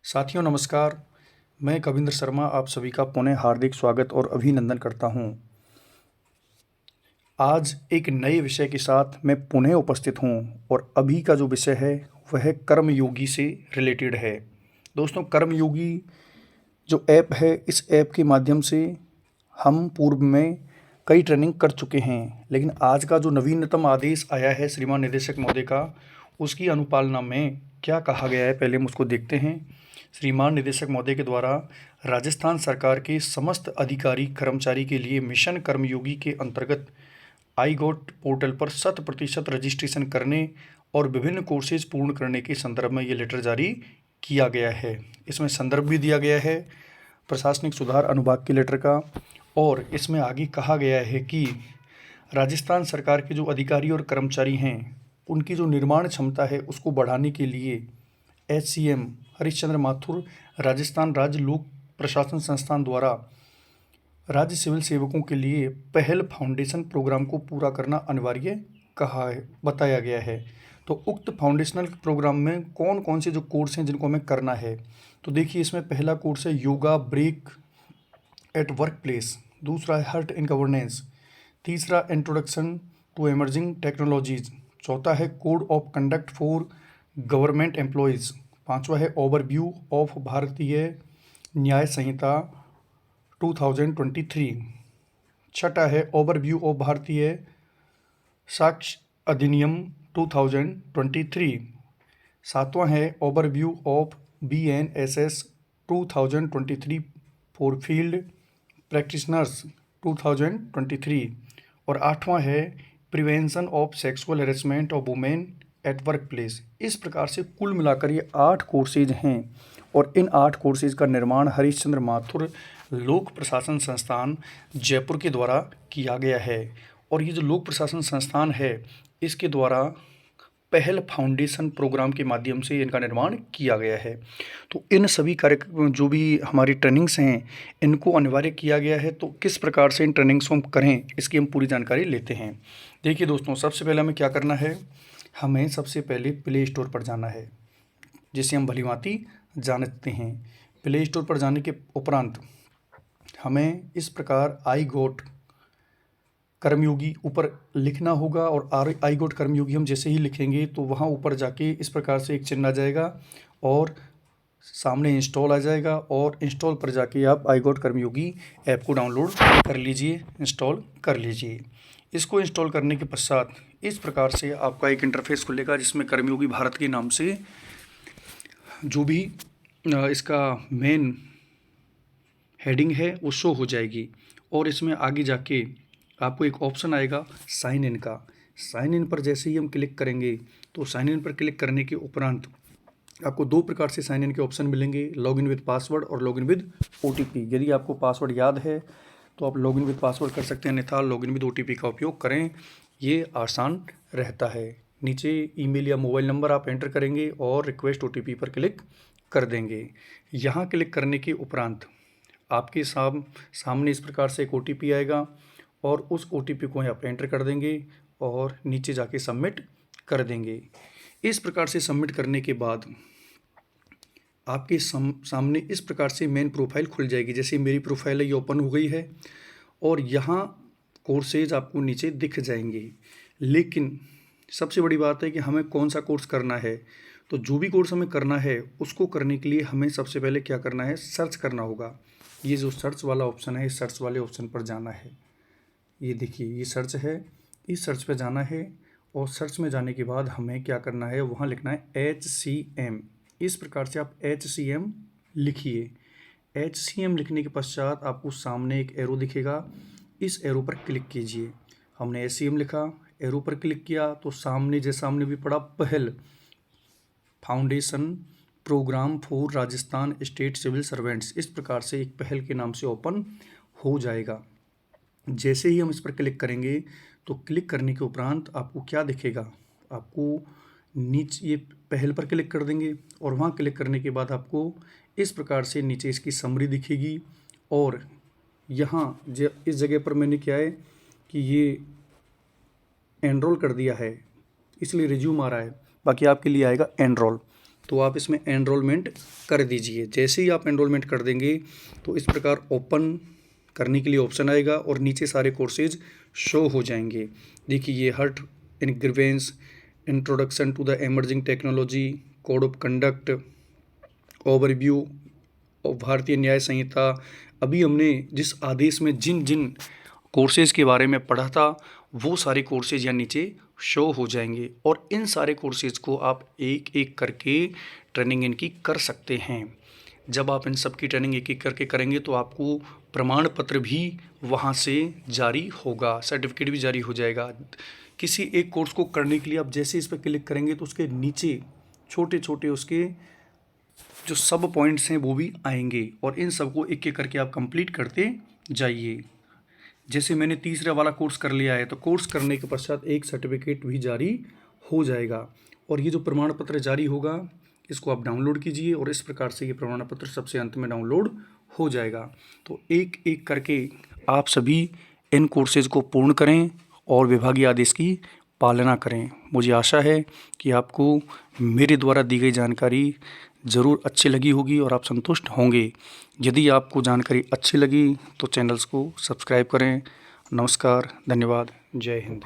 साथियों नमस्कार। मैं कविंद्र शर्मा आप सभी का पुनः हार्दिक स्वागत और अभिनंदन करता हूं। आज एक नए विषय के साथ मैं पुनः उपस्थित हूं और अभी का जो विषय है वह कर्मयोगी से रिलेटेड है। दोस्तों, कर्मयोगी जो ऐप है, इस ऐप के माध्यम से हम पूर्व में कई ट्रेनिंग कर चुके हैं, लेकिन आज का जो नवीनतम आदेश आया है श्रीमान निदेशक महोदय का, उसकी अनुपालना में क्या कहा गया है पहले हम उसको देखते हैं। श्रीमान निदेशक महोदय के द्वारा राजस्थान सरकार के समस्त अधिकारी कर्मचारी के लिए मिशन कर्मयोगी के अंतर्गत आई गोट पोर्टल पर 100% रजिस्ट्रेशन करने और विभिन्न कोर्सेज पूर्ण करने के संदर्भ में ये लेटर जारी किया गया है। इसमें संदर्भ भी दिया गया है प्रशासनिक सुधार अनुभाग के लेटर का, और इसमें आगे कहा गया है कि राजस्थान सरकार के जो अधिकारी और कर्मचारी हैं उनकी जो निर्माण क्षमता है उसको बढ़ाने के लिए HCM हरीशचंद्र माथुर राजस्थान राज्य लोक प्रशासन संस्थान द्वारा राज्य सिविल सेवकों के लिए पहल फाउंडेशन प्रोग्राम को पूरा करना अनिवार्य कहा है, बताया गया है। तो उक्त फाउंडेशनल प्रोग्राम में कौन कौन से जो कोर्स हैं जिनको हमें करना है, तो देखिए इसमें पहला कोर्स है yoga break at workplace, दूसरा है हर्ट इन गवर्नेंस, तीसरा इंट्रोडक्शन टू एमर्जिंग टेक्नोलॉजीज, चौथा है code of conduct for government employees, पांचवा है ओवरव्यू ऑफ भारतीय न्याय संहिता 2023, छठा है ओवरव्यू ऑफ भारतीय साक्ष्य अधिनियम 2023, सातवां है overview of BNSS 2023 for field practitioners 2023, और आठवां है prevention of sexual harassment of women at work place. इस प्रकार से कुल मिलाकर ये 8 कोर्सेज हैं और इन 8 कोर्सेज का निर्माण हरीशचंद्र माथुर लोक प्रशासन संस्थान जयपुर के द्वारा किया गया है। और ये जो लोक प्रशासन संस्थान है इसके द्वारा पहल फाउंडेशन प्रोग्राम के माध्यम से इनका निर्माण किया गया है। तो इन सभी कार्यक्रम जो भी हमारी ट्रेनिंग्स हैं इनको अनिवार्य किया गया है। तो किस प्रकार से इन ट्रेनिंग्स को हम करें इसकी हम पूरी जानकारी लेते हैं। देखिए दोस्तों, सबसे पहले हमें क्या करना है, हमें सबसे पहले प्ले स्टोर पर जाना है, जिसे हम भलीभांति जानते हैं। प्ले स्टोर पर जाने के उपरांत हमें इस प्रकार आई गोट कर्मयोगी ऊपर लिखना होगा, और आई गोट कर्मयोगी हम जैसे ही लिखेंगे तो वहाँ ऊपर जाके इस प्रकार से एक चिन्ह आ जाएगा और सामने इंस्टॉल आ जाएगा, और इंस्टॉल पर जाके आप आई गोट कर्मयोगी ऐप को डाउनलोड कर लीजिए, इंस्टॉल कर लीजिए। इसको इंस्टॉल करने के पश्चात इस प्रकार से आपका एक इंटरफेस खुलेगा जिसमें कर्मयोगी भारत के नाम से जो भी इसका मेन हेडिंग है वो शो हो जाएगी, और इसमें आगे जाके आपको एक ऑप्शन आएगा साइन इन का। साइन इन पर जैसे ही हम क्लिक करेंगे तो साइन इन पर क्लिक करने के उपरांत आपको 2 प्रकार से साइन इन के ऑप्शन मिलेंगे, लॉगिन विद पासवर्ड और लॉगिन विद OTP। यदि आपको पासवर्ड याद है तो आप लॉगिन विद पासवर्ड कर सकते हैं, अन्यथा लॉगिन विद OTP का उपयोग करें, ये आसान रहता है। नीचे ईमेल या मोबाइल नंबर आप एंटर करेंगे और रिक्वेस्ट OTP पर क्लिक कर देंगे। यहाँ क्लिक करने के उपरांत आपके सामने इस प्रकार से एक OTP आएगा, और उस OTP को आप एंटर कर देंगे और नीचे जाके सबमिट कर देंगे। इस प्रकार से सबमिट करने के बाद आपके सामने इस प्रकार से मेन प्रोफाइल खुल जाएगी। जैसे मेरी प्रोफाइल है ये ओपन हो गई है, और यहाँ कोर्सेज आपको नीचे दिख जाएंगे। लेकिन सबसे बड़ी बात है कि हमें कौन सा कोर्स करना है। तो जो भी कोर्स हमें करना है उसको करने के लिए हमें सबसे पहले क्या करना है, सर्च करना होगा। ये जो सर्च वाला ऑप्शन है, इस सर्च वाले ऑप्शन पर जाना है। ये देखिए ये सर्च है, इस सर्च पे जाना है, और सर्च में जाने के बाद हमें क्या करना है, वहाँ लिखना है HCM। इस प्रकार से आप HCM लिखिए। HCM लिखने के पश्चात आपको सामने एक एरो दिखेगा, इस एरो पर क्लिक कीजिए। हमने HCM लिखा, एरो पर क्लिक किया तो सामने भी पड़ा Pahal foundation programme for Rajasthan state civil servants, इस प्रकार से एक पहल के नाम से ओपन हो जाएगा। जैसे ही हम इस पर क्लिक करेंगे तो क्लिक करने के उपरांत आपको क्या दिखेगा, आपको नीचे ये पहल पर क्लिक कर देंगे, और वहाँ क्लिक करने के बाद आपको इस प्रकार से नीचे इसकी समरी दिखेगी। और यहाँ इस जगह पर मैंने क्या है कि ये एनरोल कर दिया है, इसलिए रिज्यूम आ रहा है, बाकी आपके लिए आएगा एनरोल। तो आप इसमें एनरोलमेंट कर दीजिए। जैसे ही आप एनरोलमेंट कर देंगे तो इस प्रकार ओपन करने के लिए ऑप्शन आएगा और नीचे सारे कोर्सेज शो हो जाएंगे। देखिए ये हर्ट इनग्रीवेंस, introduction to the emerging technology, code of conduct, overview और भारतीय न्याय संहिता। अभी हमने जिस आदेश में जिन जिन कोर्सेज़ के बारे में पढ़ा था वो सारे कोर्सेज़ यहाँ नीचे शो हो जाएंगे और इन सारे कोर्सेज़ को आप एक एक करके ट्रेनिंग इनकी कर सकते हैं। जब आप इन सब की ट्रेनिंग एक एक करके करेंगे तो आपको प्रमाण पत्र भी वहाँ से जारी होगा, सर्टिफिकेट भी जारी हो जाएगा। किसी एक कोर्स को करने के लिए आप जैसे इस पर क्लिक करेंगे तो उसके नीचे छोटे छोटे उसके जो सब पॉइंट्स हैं वो भी आएंगे और इन सबको एक एक करके आप कंप्लीट करते जाइए। जैसे मैंने तीसरा वाला कोर्स कर लिया है तो कोर्स करने के पश्चात एक सर्टिफिकेट भी जारी हो जाएगा और ये जो प्रमाण पत्र जारी होगा इसको आप डाउनलोड कीजिए और इस प्रकार से ये प्रमाण पत्र सबसे अंत में डाउनलोड हो जाएगा। तो एक एक करके आप सभी इन कोर्सेज़ को पूर्ण करें और विभागीय आदेश की पालना करें। मुझे आशा है कि आपको मेरे द्वारा दी गई जानकारी ज़रूर अच्छी लगी होगी और आप संतुष्ट होंगे। यदि आपको जानकारी अच्छी लगी तो चैनल्स को सब्सक्राइब करें। नमस्कार, धन्यवाद, जय हिंद।